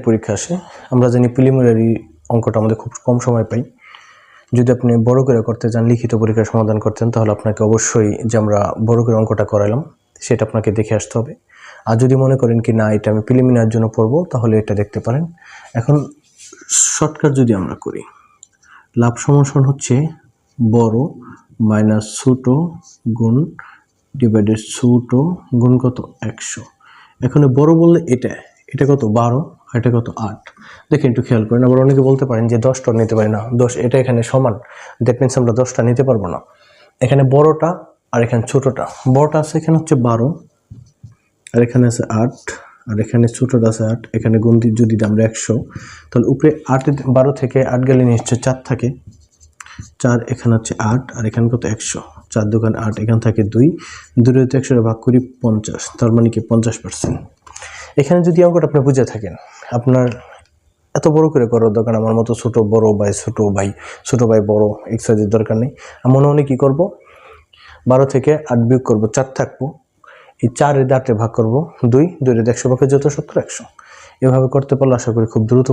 পরীক্ষা আসে, আমরা জানি প্রিলিমিনারি অঙ্কটা আমাদের খুব কম সময় পাই। যদি আপনি বড় করে করতে চান, লিখিত পরীক্ষার সমাধান করতেন, তাহলে আপনাকে অবশ্যই যে আমরা বড় করে অঙ্কটা করালাম সেটা আপনাকে দেখে আসতে হবে। আর যদি মনে করেন কি না এটা আমি প্রিলিমিনারির জন্য পড়বো, তাহলে এটা দেখতে পারেন। এখন শর্টকাট যদি আমরা করি, লাভ সমান হচ্ছে বড় মাইনাস ছোট গুণ ডিভাইডেড ছোট গুণ কত 100। এখন বড় বললে এটা কত 12, আর এটা কত 8। দেখেন একটু খেয়াল করেন। আবার অনেকে বলতে পারেন যে 10টা নিতে পারি না, 10 এটা এখানে সমান, দ্যাট মিনস আমরা 10টা নিতে পারবো না। এখানে বড়টা আর এখানে ছোটটা, বড়টা আছে এখানে হচ্ছে 12, আর এখানে আছে 8, আর এখানে ছোটটা আছে 8। এখানে গুণ যদি আমরা 100, তাহলে উপরে 8 12 থেকে 8 গেলে নিশ্চয় 4 থাকে, 4 এখানে হচ্ছে 8, আর এখানে কত 100, 4 দোকান 8, এখান থেকে 2 100 ভাগ করি 50, তার মানে কি 50%। এখানে যদি অঙ্কটা আপনি বুঝে থাকেন, আপনার এত বড় করে করার দরকার, আমার মতো ছোট ভাই বড় এক্সারসাইজের দরকার নেই। মনে মনে কি করব, 12 থেকে 8 বিয়োগ করবো, 4 থাকবো, এই 4 এর 8 ভাগ করবো 2 2 100 ভাগে যত 70 100। এভাবে করতে পারলে আশা করি খুব দ্রুত